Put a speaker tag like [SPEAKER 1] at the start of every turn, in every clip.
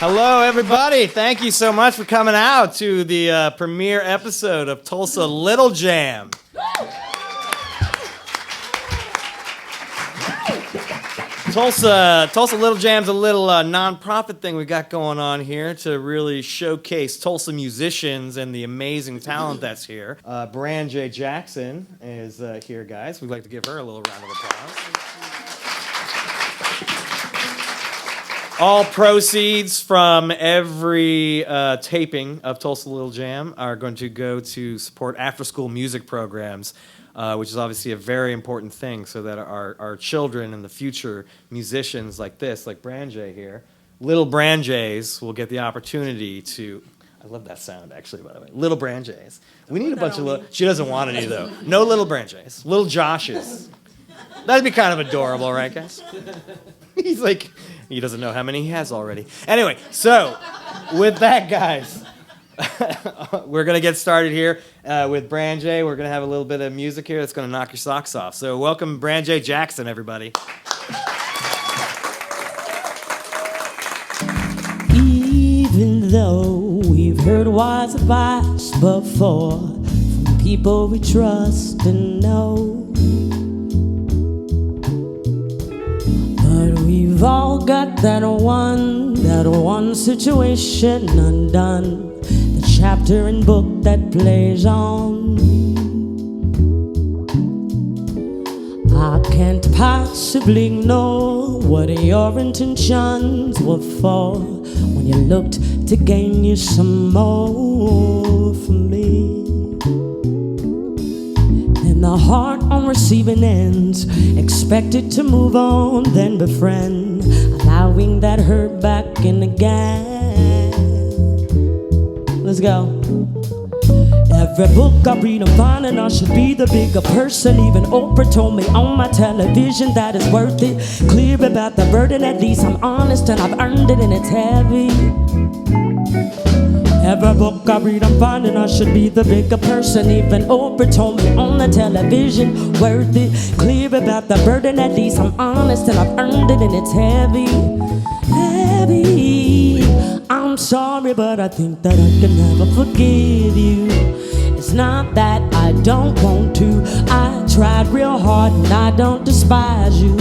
[SPEAKER 1] Hello, everybody. Thank you so much for coming out to the premiere episode of Tulsa Little Jam. Tulsa Little Jam's a little nonprofit thing we got going on here to really showcase Tulsa musicians and the amazing talent that's here. Branjae Jackson is here, guys. We'd like to give her a little round of applause. All proceeds from every taping of Tulsa Little Jam are going to go to support after-school music programs, which is obviously a very important thing so that our children and the future musicians like this, like Branjae here, little Branjaes will get the opportunity to... I love that sound, actually, by the way. Little Branjaes. We need a bunch of little... She doesn't want any, though. No little Branjaes. Little Joshes. That'd be kind of adorable, right, guys? He's like... He doesn't know how many he has already. Anyway, so with that, guys, we're going to get started here with Branjae. We're going to have a little bit of music here that's going to knock your socks off. So welcome Branjae Jackson, everybody.
[SPEAKER 2] Even though we've heard wise advice before from people we trust and know, we've all got that one situation undone, the chapter and book that plays on. I can't possibly know what your intentions were for when you looked to gain you some more from me. And the heart on receiving ends, expected to move on, then befriend, allowing that hurt back in again. Let's go. Every book I read, I'm finding I should be the bigger person. Even Oprah told me on my television that it's worth it. Clear about the burden, at least I'm honest and I've earned it, and it's heavy. Every book I read, I'm finding I should be the bigger person. Even Oprah told me on the television, worth it. Clear about the burden, at least I'm honest and I've earned it, and it's heavy, heavy. I'm sorry, but I think that I can never forgive you. It's not that I don't want to. I tried real hard and I don't despise you,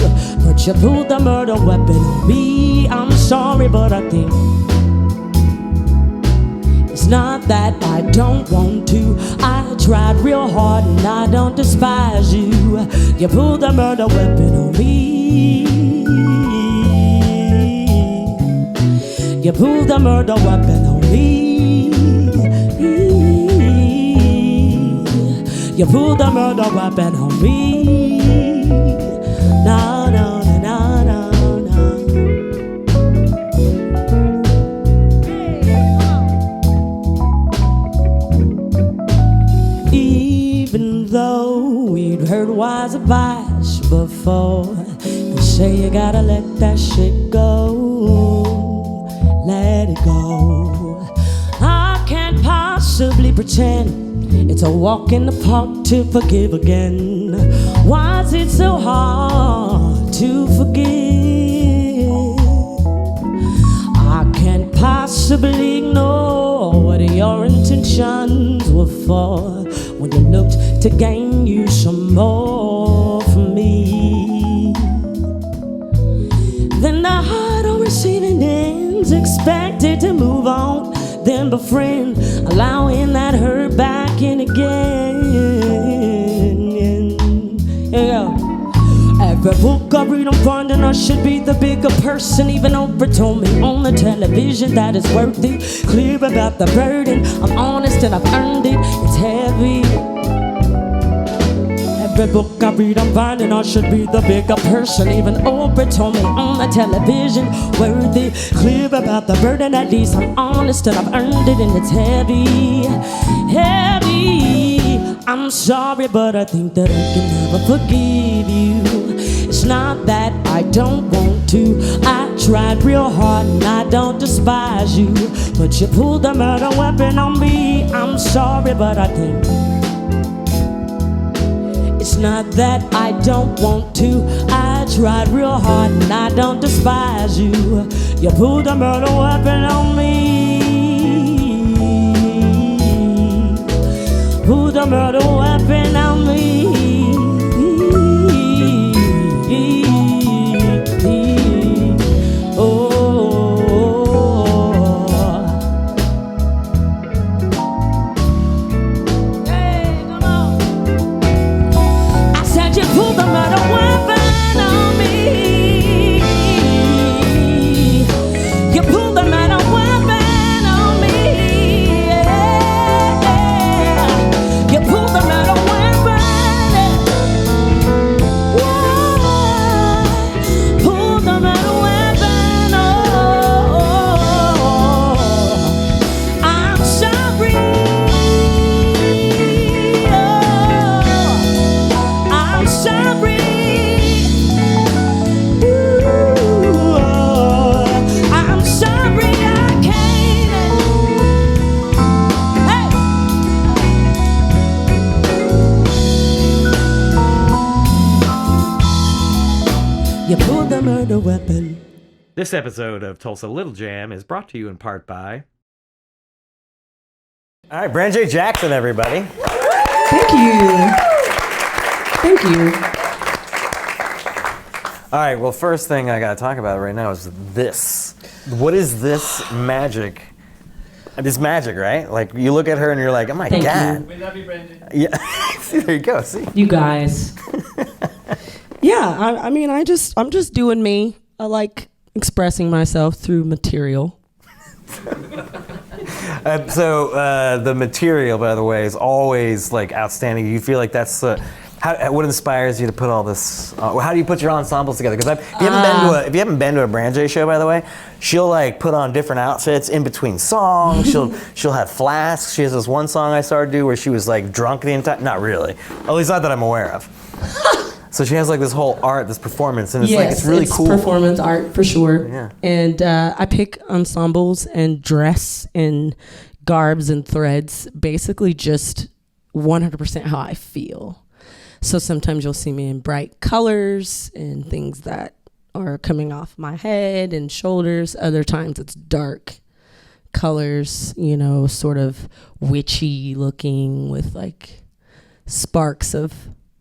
[SPEAKER 2] but you pulled the murder weapon on me. I'm sorry, but I think it's not that I don't want to. I tried real hard and I don't despise you. You pulled the murder weapon on me. You pulled the murder weapon on me. You pulled the murder weapon on me. No, no, no, no, no. Even though we'd heard wise advice before, they say you gotta let that shit go. Let it go. I can't possibly pretend it's a walk in the park to forgive again. Why is it so hard to forgive? I can't possibly ignore what your intentions were for when you looked to gain you some more from me. Then the heart on receiving ends, expected to move on, then befriend, allowing that hurt back in again. Here you go. Every book I read, I'm finding I should be the bigger person. Even Oprah told me on the television that it's worth it. Clear about the burden, I'm honest and I've earned it. It's heavy. Every book I read, I'm finding I should be the bigger person. Even Oprah told me on the television, worth it. Clear about the burden, at least I'm honest and I've earned it, and it's heavy, heavy. I'm sorry, but I think that I can never forgive you. It's not that I don't want to. I tried real hard and I don't despise you, but you pulled the murder weapon on me. I'm sorry, but I think It's not that I don't want to. I tried real hard and I don't despise you. You pulled a murder weapon on me. Pulled a murder weapon on me. Weapon.
[SPEAKER 1] This episode of Tulsa Little Jam is brought to you in part by... All right, Branjae Jackson, everybody.
[SPEAKER 2] Thank you. Thank you.
[SPEAKER 1] All right, well, first thing I got to talk about right now is this. What is this magic? It's magic, right? Like, you look at her and you're like, oh my
[SPEAKER 2] Thank
[SPEAKER 1] God.
[SPEAKER 2] You.
[SPEAKER 3] We love you, Branjae.
[SPEAKER 1] Yeah, see, there you go, see?
[SPEAKER 2] You guys. Yeah, I mean, I'm just doing me. I like expressing myself through material.
[SPEAKER 1] So the material, by the way, is always like outstanding. You feel like that's what inspires you to put all this? How do you put your ensembles together? Because if you haven't been to a Branjae show, by the way, she'll like put on different outfits in between songs. she'll have flasks. She has this one song I started to do where she was like drunk the entire. Not really, at least not that I'm aware of. So she has like this whole art, this performance, and it's really cool.
[SPEAKER 2] Performance art for sure.
[SPEAKER 1] Yeah.
[SPEAKER 2] And I pick ensembles and dress and garbs and threads, basically just 100% how I feel. So sometimes you'll see me in bright colors and things that are coming off my head and shoulders. Other times it's dark colors, sort of witchy looking with like sparks of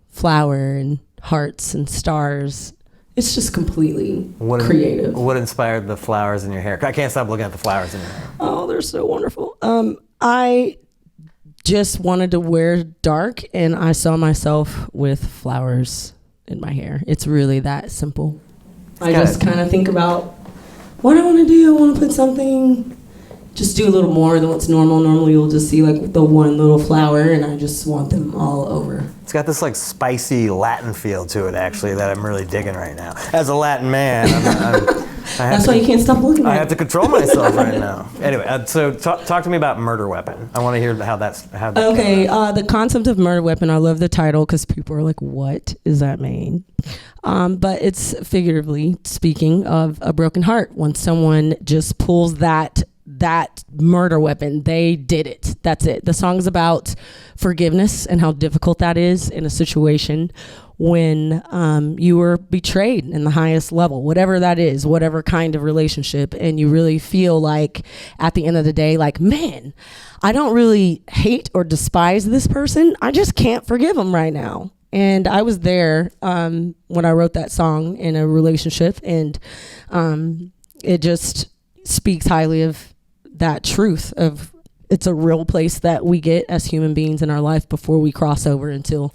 [SPEAKER 2] flower and hearts and stars. It's just completely creative.
[SPEAKER 1] What inspired the flowers in your hair? I can't stop looking at the flowers in your hair.
[SPEAKER 2] Oh, they're so wonderful. I just wanted to wear dark, and I saw myself with flowers in my hair. It's really that simple. I just kind of think about what I want to do. I want to put something, just do a little more than what's normal. Normally you'll just see like the one little flower, and I just want them all over.
[SPEAKER 1] It's got this like spicy Latin feel to it, actually, that I'm really digging right now. As a Latin man,
[SPEAKER 2] that's why you can't stop looking at it.
[SPEAKER 1] I have to control myself right now. Anyway, so talk to me about Murder Weapon. I want to hear how that's...
[SPEAKER 2] Okay, the concept of Murder Weapon, I love the title because people are like, what does that mean? But it's figuratively speaking of a broken heart. When someone just pulls that murder weapon, they did it. That's it. The song's about forgiveness and how difficult that is in a situation when you were betrayed in the highest level, whatever that is, whatever kind of relationship, and you really feel like at the end of the day, like, man, I don't really hate or despise this person. I just can't forgive them right now. And I was there when I wrote that song in a relationship, and it just speaks highly of that truth of it's a real place that we get as human beings in our life before we cross over into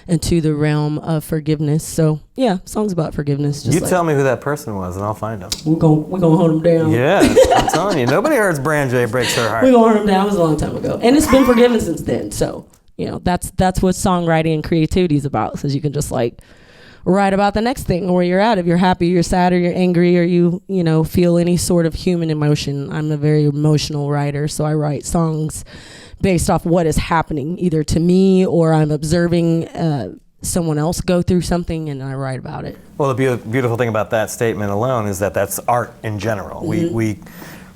[SPEAKER 2] the realm of forgiveness. So yeah, songs about forgiveness. Just
[SPEAKER 1] tell me who that person was and I'll find him.
[SPEAKER 2] We're gonna hold him down.
[SPEAKER 1] Yeah, I'm telling you, nobody heard Branjae breaks her heart.
[SPEAKER 2] We're gonna hold him down. It was a long time ago, and it's been forgiven since then. So that's what songwriting and creativity is about. So you can just like write about the next thing where you're at. If you're happy, you're sad, or you're angry, or you feel any sort of human emotion. I'm a very emotional writer, so I write songs based off what is happening either to me or I'm observing someone else go through something, and I write about it.
[SPEAKER 1] Well, the beautiful thing about that statement alone is that that's art in general. Mm-hmm.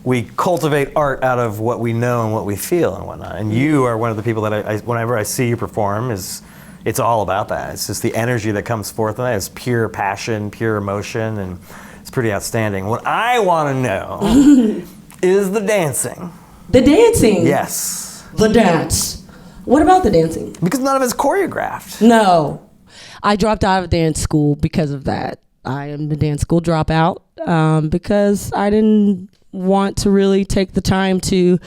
[SPEAKER 1] We cultivate art out of what we know and what we feel and whatnot. And you are one of the people that whenever I see you perform, is it's all about that. It's just the energy that comes forth from that. It's pure passion, pure emotion, and it's pretty outstanding. What I want to know is the dancing.
[SPEAKER 2] The dancing?
[SPEAKER 1] Yes.
[SPEAKER 2] The dance. What about the dancing?
[SPEAKER 1] Because none of it's choreographed.
[SPEAKER 2] No. I dropped out of dance school because of that. I am the dance school dropout because I didn't want to really take the time to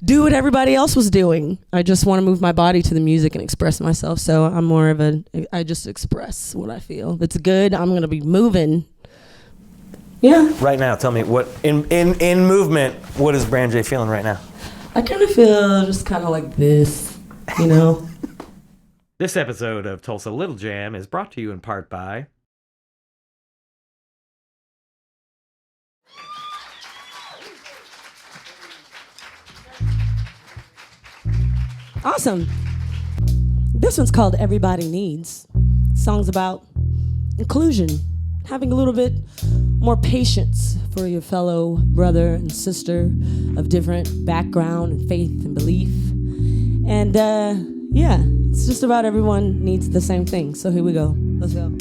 [SPEAKER 2] do what everybody else was doing. I just want to move my body to the music and express myself. So I'm more of I just express what I feel. If it's good, I'm going to be moving. Yeah.
[SPEAKER 1] Right now, tell me what in movement, what is Branjae feeling right now?
[SPEAKER 2] I kind of feel just kind of like this, you know.
[SPEAKER 1] This episode of Tulsa Little Jam is brought to you in part by
[SPEAKER 2] Awesome. This one's called Everybody Needs. Song's about inclusion, having a little bit more patience for your fellow brother and sister of different background and faith and belief. And yeah, it's just about everyone needs the same thing. So here we go. Let's go.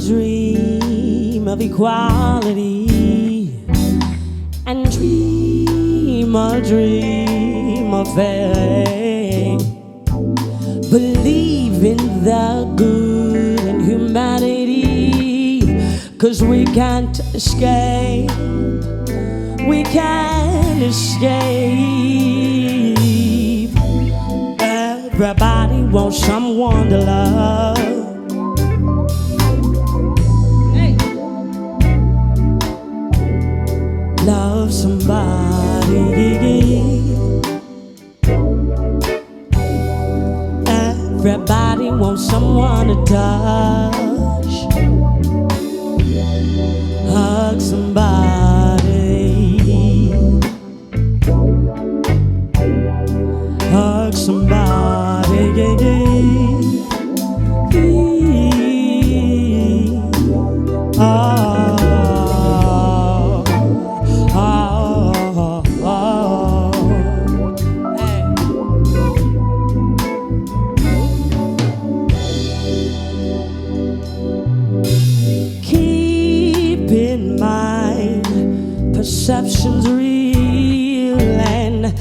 [SPEAKER 2] Dream of equality and dream a dream of faith. Believe in the good in humanity, 'cause we can't escape. We can't escape. Everybody wants someone to love. Love somebody. Everybody wants someone to touch. Hug somebody. Hug somebody. Perception's real and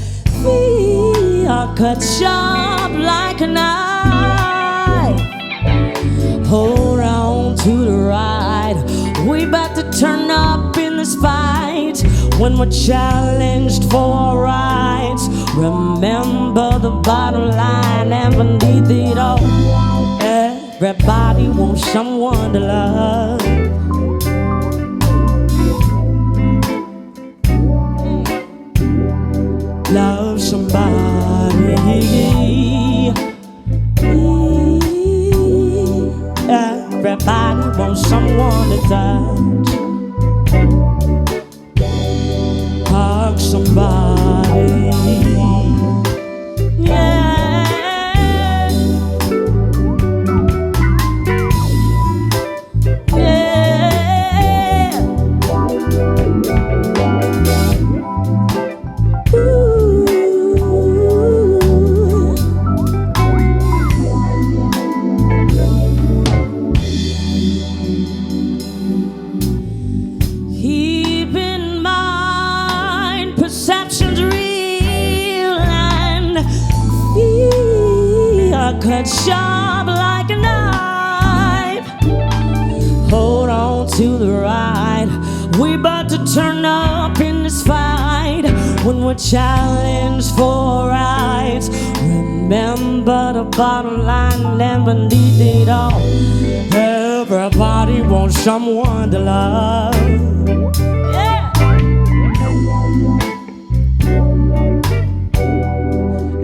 [SPEAKER 2] we are cut sharp like a knife. Hold on to the ride. We about to turn up in this fight when we're challenged for our rights. Remember the bottom line, and beneath it all, everybody wants someone to love. Love somebody. Everybody wants someone to touch. Hug somebody. Yeah. Yeah. Cut sharp like a knife. Hold on to the ride. We about to turn up in this fight when we're challenged for rights. Remember the bottom line, and beneath it all, everybody wants someone to love. Yeah.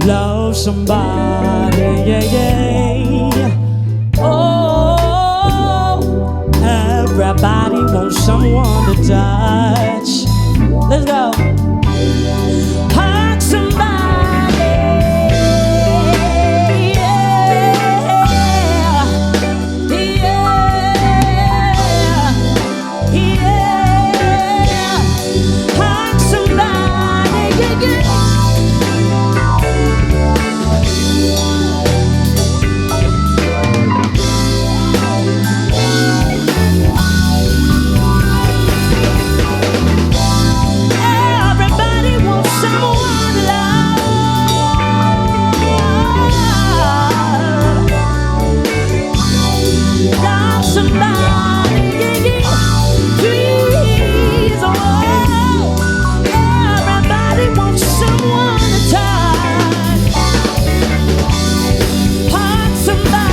[SPEAKER 2] Love somebody, yeah, yeah. Oh, touch. Let's go. Hurt somebody. Yeah. Yeah. Yeah. Hurt somebody. Yeah, yeah. Everybody wants someone to love. Love somebody, yeah, yeah. Please, oh. Everybody wants someone to touch. Hurt somebody.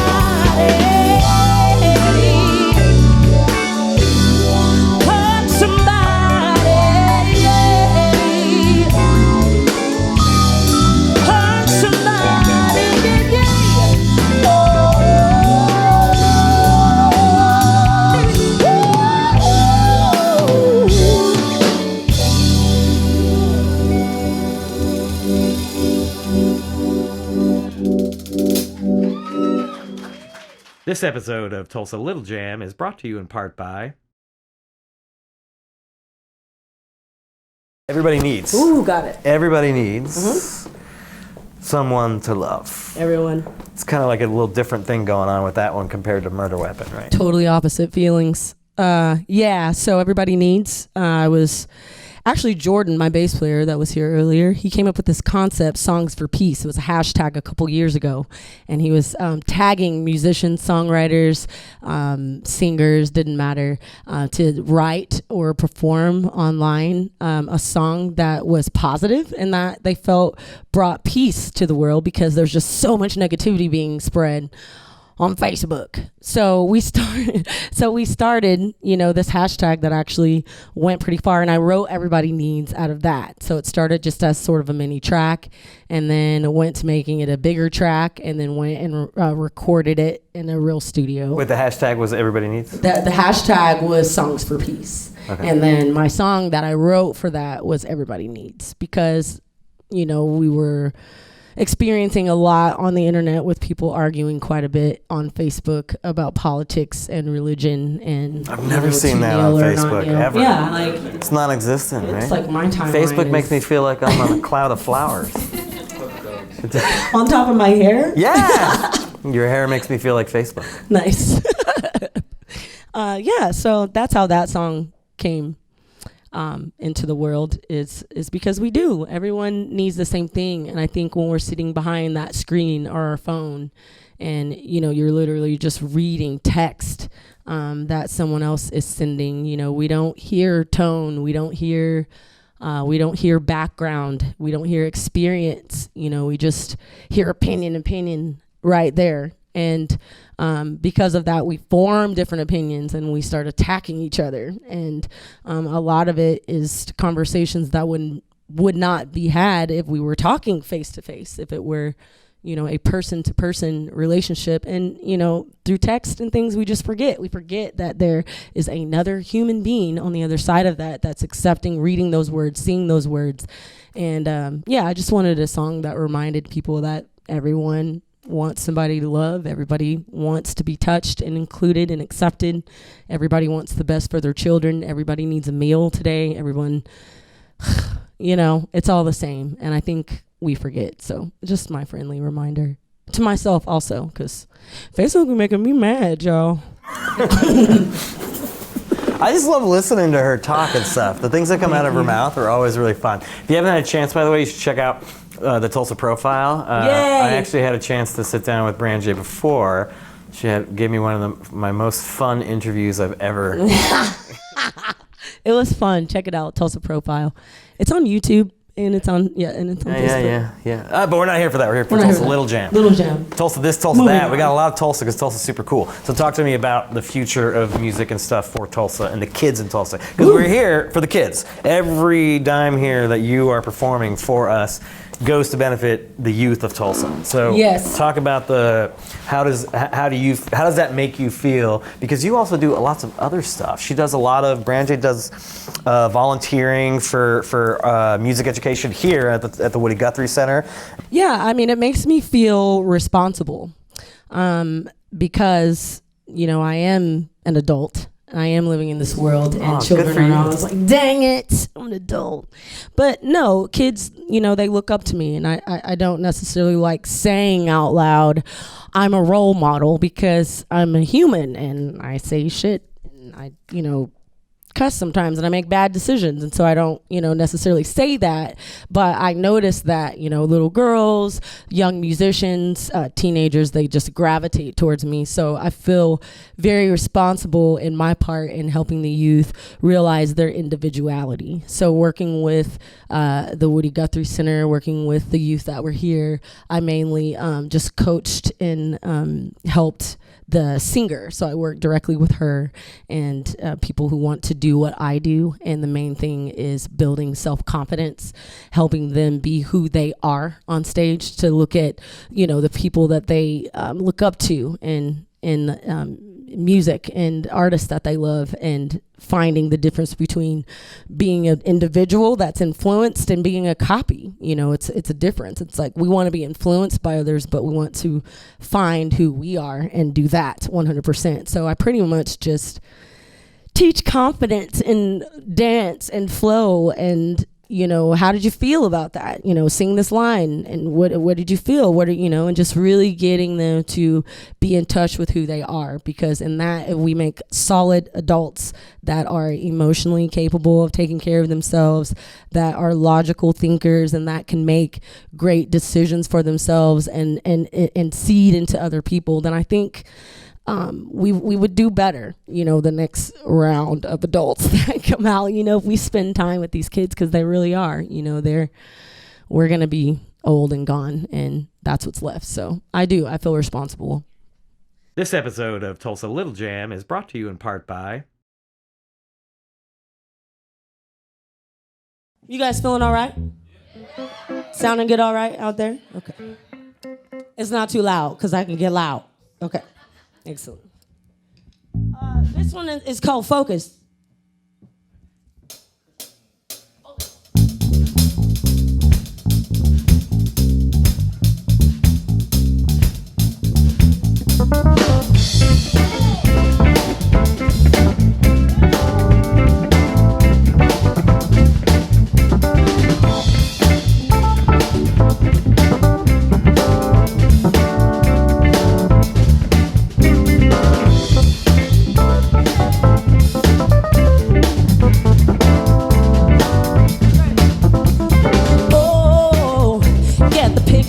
[SPEAKER 2] Hurt somebody, yeah. Hurt somebody, yeah, yeah. Oh.
[SPEAKER 1] This episode of Tulsa Little Jam is brought to you in part by Everybody Needs.
[SPEAKER 2] Ooh, got it.
[SPEAKER 1] Everybody needs someone to love.
[SPEAKER 2] Everyone.
[SPEAKER 1] It's kind of like a little different thing going on with that one compared to Murder Weapon, right?
[SPEAKER 2] Totally opposite feelings. Yeah, so Everybody Needs. I was actually Jordan, my bass player that was here earlier. He came up with this concept, Songs for Peace. It was a hashtag a couple years ago, and he was tagging musicians, songwriters, singers, didn't matter, to write or perform online a song that was positive and that they felt brought peace to the world, because there's just so much negativity being spread on Facebook. So we started, you know, this hashtag that actually went pretty far, and I wrote Everybody Needs out of that. So it started just as sort of a mini track, and then went to making it a bigger track, and then went and recorded it in a real studio.
[SPEAKER 1] Wait, the hashtag was Everybody Needs?
[SPEAKER 2] The hashtag was Songs for Peace.
[SPEAKER 1] Okay.
[SPEAKER 2] And then my song that I wrote for that was Everybody Needs, because, you know, we were experiencing a lot on the internet with people arguing quite a bit on Facebook about politics and religion, and
[SPEAKER 1] I've never seen that on Facebook ever.
[SPEAKER 2] Yeah, like
[SPEAKER 1] It's non-existent, right?
[SPEAKER 2] it's like my timeline.
[SPEAKER 1] Facebook makes me feel like I'm on a cloud of flowers.
[SPEAKER 2] on top of my hair.
[SPEAKER 1] Yeah! Your hair makes me feel like Facebook.
[SPEAKER 2] Nice. Yeah, so that's how that song came into the world, is because we do. Everyone needs the same thing. And I think when we're sitting behind that screen or our phone, and, you know, you're literally just reading text that someone else is sending, you know, we don't hear tone, we don't hear background, we don't hear experience, you know, we just hear opinion right there. And because of that, we form different opinions and we start attacking each other. And a lot of it is conversations that would not be had if we were talking face to face, if it were, you know, a person to person relationship. And, you know, through text and things, we just forget. We forget that there is another human being on the other side of that, that's accepting, reading those words, seeing those words. And yeah, I just wanted a song that reminded people that everyone wants somebody to love. Everybody wants to be touched and included and accepted. Everybody wants the best for their children. Everybody needs a meal today. Everyone, you know, it's all the same. And I think we forget. So just my friendly reminder to myself also, because Facebook is making me mad, y'all.
[SPEAKER 1] I just love listening to her talk and stuff. The things that come out of her mouth are always really fun. If you haven't had a chance, by the way, you should check out the Tulsa Profile. I actually had a chance to sit down with Branjae before. She gave me one of my most fun interviews I've ever.
[SPEAKER 2] It was fun. Check it out, Tulsa Profile. It's on YouTube. And it's on, Facebook.
[SPEAKER 1] Yeah. But we're not here for that. We're here for Tulsa Little Jam.
[SPEAKER 2] Little Jam.
[SPEAKER 1] Tulsa this, Tulsa that. We got a lot of Tulsa because Tulsa's super cool. So talk to me about the future of music and stuff for Tulsa and the kids in Tulsa. Because we're here for the kids. Every dime here that you are performing for us, goes to benefit the youth of Tulsa. So
[SPEAKER 2] Yes.
[SPEAKER 1] talk about how does that make you feel? Because you also do lots of other stuff. Branjae does volunteering for music education here at the Woody Guthrie Center.
[SPEAKER 2] Yeah, I mean, it makes me feel responsible because, I am an adult. I am living in this world, and children are always like, dang it, I'm an adult. But no, kids, they look up to me, and I don't necessarily like saying out loud, I'm a role model, because I'm a human, and I say shit, and I, cuss sometimes, and I make bad decisions, and so I don't necessarily say that, but I notice that little girls, young musicians, teenagers, they just gravitate towards me. So I feel very responsible in my part in helping the youth realize their individuality. So working with the Woody Guthrie Center, working with the youth that were here, I mainly just coached and helped the singer. So I work directly with her and people who want to do what I do. And the main thing is building self-confidence, helping them be who they are on stage, to look at, the people that they look up to in music and artists that they love, and finding the difference between being an individual that's influenced and being a copy. It's a difference. It's like we want to be influenced by others, but we want to find who we are and do that 100%. So I pretty much just teach confidence and dance and flow, and how did you feel about that? Sing this line, and what did you feel? And just really getting them to be in touch with who they are, because in that, if we make solid adults that are emotionally capable of taking care of themselves, that are logical thinkers, and that can make great decisions for themselves and seed into other people, then I think we would do better, the next round of adults that come out, if we spend time with these kids, because they really are, we're going to be old and gone, and that's what's left. So I feel responsible.
[SPEAKER 1] This episode of Tulsa Little Jam is brought to you in part by...
[SPEAKER 2] You guys feeling all right? Sounding good all right out there? Okay. It's not too loud, because I can get loud. Okay. Excellent. This one is called Focus.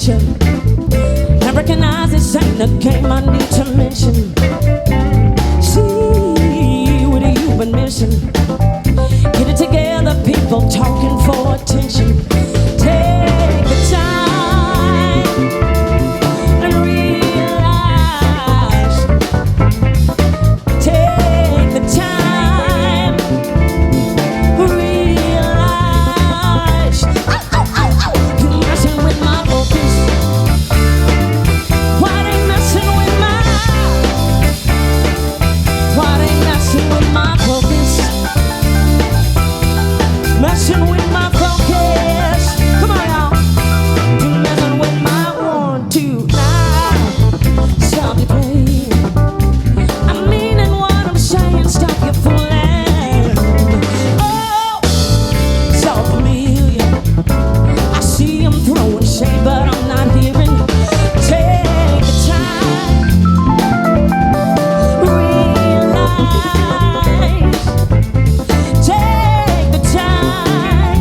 [SPEAKER 2] I recognize this ain't the game I need to mention. See, what have you been missing? Get it together, people talking for attention. Take the time and realize. Take the time, realize. You're messing with my focus. Why they messing with my focus? Messing with my focus. Come on now. You're messing with my 1, 2, now. Stop your playing. I mean in what I'm saying. Stop your fooling. Oh, so familiar. I see him throwing shade, but I'm not hearing. Take the time, realize. Take the time,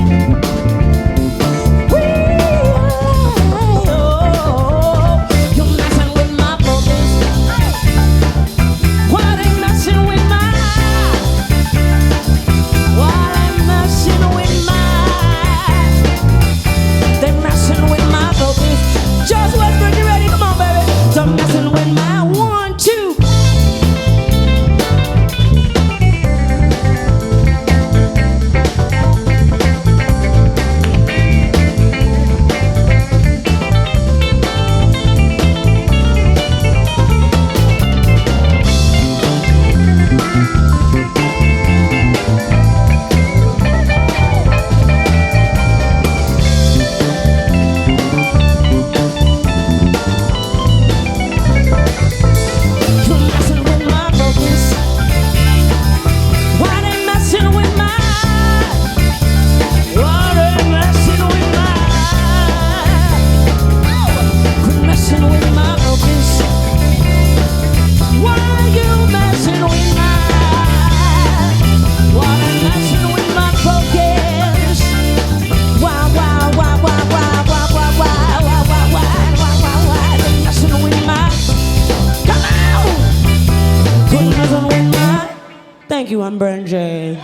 [SPEAKER 2] I'm Branjae.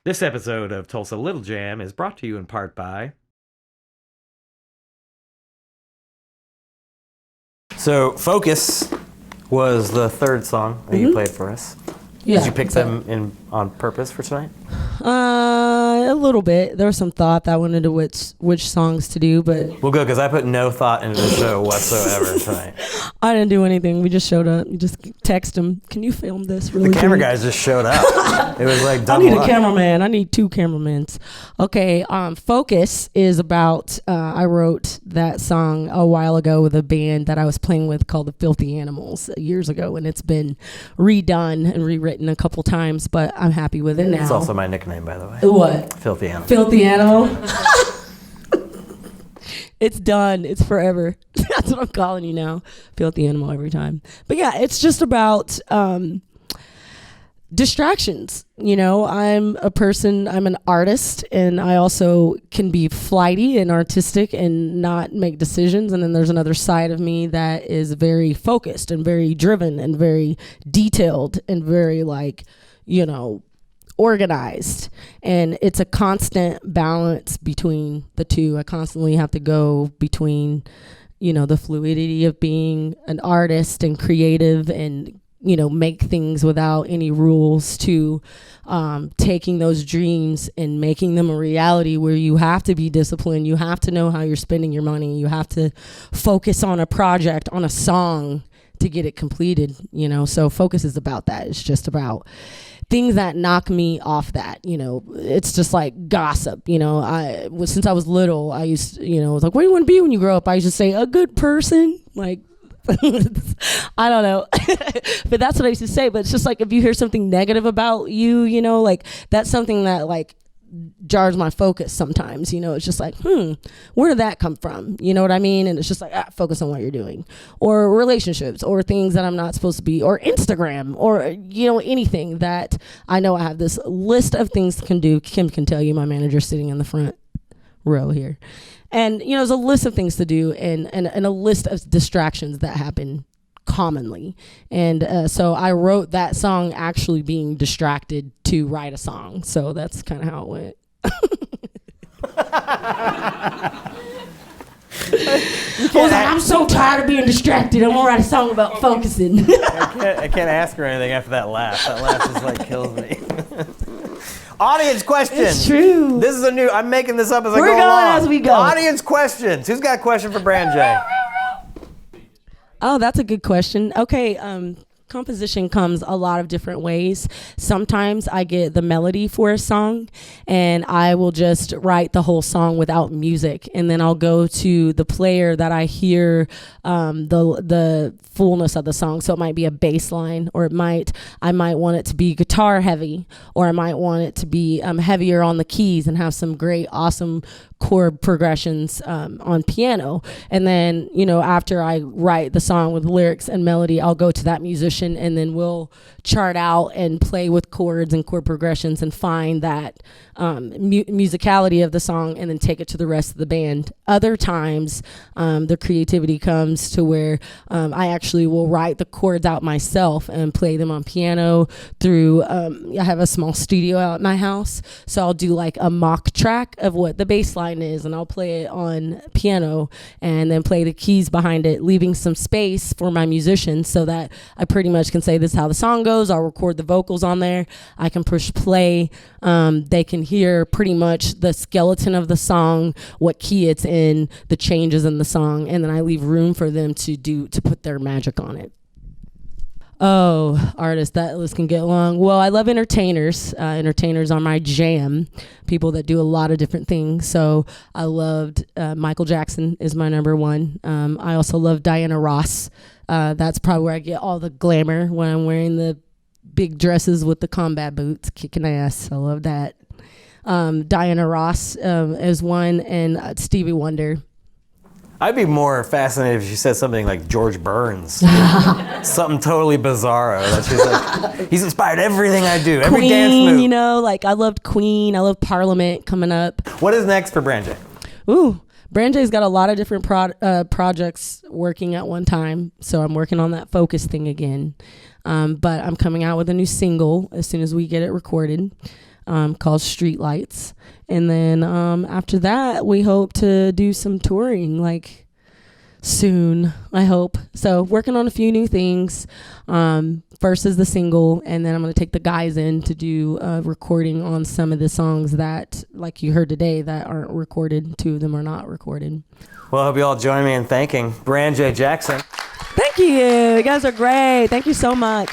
[SPEAKER 1] This episode of Tulsa Little Jam is brought to you in part by... So, Focus was the third song that you played for us.
[SPEAKER 2] Yeah.
[SPEAKER 1] Did you pick them on purpose for tonight?
[SPEAKER 2] A little bit. There was some thought that went into which songs to do, but...
[SPEAKER 1] Well, good, because I put no thought into the show whatsoever tonight.
[SPEAKER 2] I didn't do anything. We just showed up. You just text them, can you film this really
[SPEAKER 1] The camera
[SPEAKER 2] quick?
[SPEAKER 1] guys just showed up. It was like
[SPEAKER 2] I
[SPEAKER 1] double
[SPEAKER 2] need a
[SPEAKER 1] up.
[SPEAKER 2] cameraman. I need 2 cameramans. Okay, Focus is about, I wrote that song a while ago with a band that I was playing with called the Filthy Animals years ago, and it's been redone and rewritten a couple times, but I'm happy with it now.
[SPEAKER 1] It's also my nickname, by the way.
[SPEAKER 2] What?
[SPEAKER 1] Filthy Animal.
[SPEAKER 2] Filthy Animal? It's done. It's forever. That's what I'm calling you now. Filthy Animal every time. But yeah, it's just about distractions. You know, I'm an artist, and I also can be flighty and artistic and not make decisions. And then there's another side of me that is very focused and very driven and very detailed and very organized, and it's a constant balance between the two. I constantly have to go between, the fluidity of being an artist and creative and, make things without any rules to taking those dreams and making them a reality where you have to be disciplined. You have to know how you're spending your money. You have to focus on a project, on a song to get it completed, so Focus is about that. It's just about things that knock me off that, it's just like gossip, since I was little, I used, was like, what do you want to be when you grow up? I used to say a good person, like, I don't know, but that's what I used to say. But it's just like, if you hear something negative about you, that's something that jars my focus sometimes. It's just like, where did that come from? You know what I mean? And it's just like, focus on what you're doing, or relationships, or things that I'm not supposed to be, or Instagram, or anything that I know. I have this list of things to do. Kim can tell you, my manager sitting in the front row here, and there's a list of things to do, and a list of distractions that happen commonly. And so I wrote that song actually being distracted to write a song. So that's kind of how it went. I was like, I'm so tired of being distracted. I'm gonna write a song about focusing.
[SPEAKER 1] I can't ask her anything after that laugh. That laugh just kills me. Audience questions.
[SPEAKER 2] It's true.
[SPEAKER 1] This is I'm making this up as I go
[SPEAKER 2] We're
[SPEAKER 1] along.
[SPEAKER 2] going as we go.
[SPEAKER 1] Audience questions. Who's got a question for Branjae?
[SPEAKER 2] Oh, that's a good question. Okay, composition comes a lot of different ways. Sometimes I get the melody for a song, and I will just write the whole song without music, and then I'll go to the player that I hear the fullness of the song. So it might be a bass line, or I might want it to be guitar heavy, or I might want it to be heavier on the keys and have some great, awesome chord progressions on piano. And then, after I write the song with lyrics and melody, I'll go to that musician, and then we'll chart out and play with chords and chord progressions and find that musicality of the song, and then take it to the rest of the band. Other times, the creativity comes to where I actually will write the chords out myself and play them on piano through, I have a small studio out at my house, so I'll do a mock track of what the bass line is, and I'll play it on piano and then play the keys behind it, leaving some space for my musicians so that I pretty much can say, this is how the song goes. I'll record the vocals on there. I can push play. They can hear pretty much the skeleton of the song, what key it's in, the changes in the song, and then I leave room for them to put their magic on it. Oh, artists, that list can get long. Well, I love entertainers. Entertainers are my jam. People that do a lot of different things. So I loved Michael Jackson is my number one. I also love Diana Ross. That's probably where I get all the glamour, when I'm wearing the big dresses with the combat boots, kicking ass. I love that. Diana Ross is one, and Stevie Wonder.
[SPEAKER 1] I'd be more fascinated if she said something like George Burns. Something totally bizarro. That she's like, he's inspired everything I do, every
[SPEAKER 2] Queen,
[SPEAKER 1] dance move.
[SPEAKER 2] I loved Queen. I love Parliament coming up.
[SPEAKER 1] What is next for Branjae?
[SPEAKER 2] Ooh, Branjae's got a lot of different projects working at one time, so I'm working on that focus thing again. But I'm coming out with a new single as soon as we get it recorded, called Streetlights. And then after that, we hope to do some touring, like, soon, I hope. So working on a few new things. First is the single, and then I'm going to take the guys in to do a recording on some of the songs that, like you heard today, that aren't recorded. 2 of them are not recorded.
[SPEAKER 1] Well, I hope you all join me in thanking Branjae Jackson.
[SPEAKER 2] Thank you. You guys are great. Thank you so much.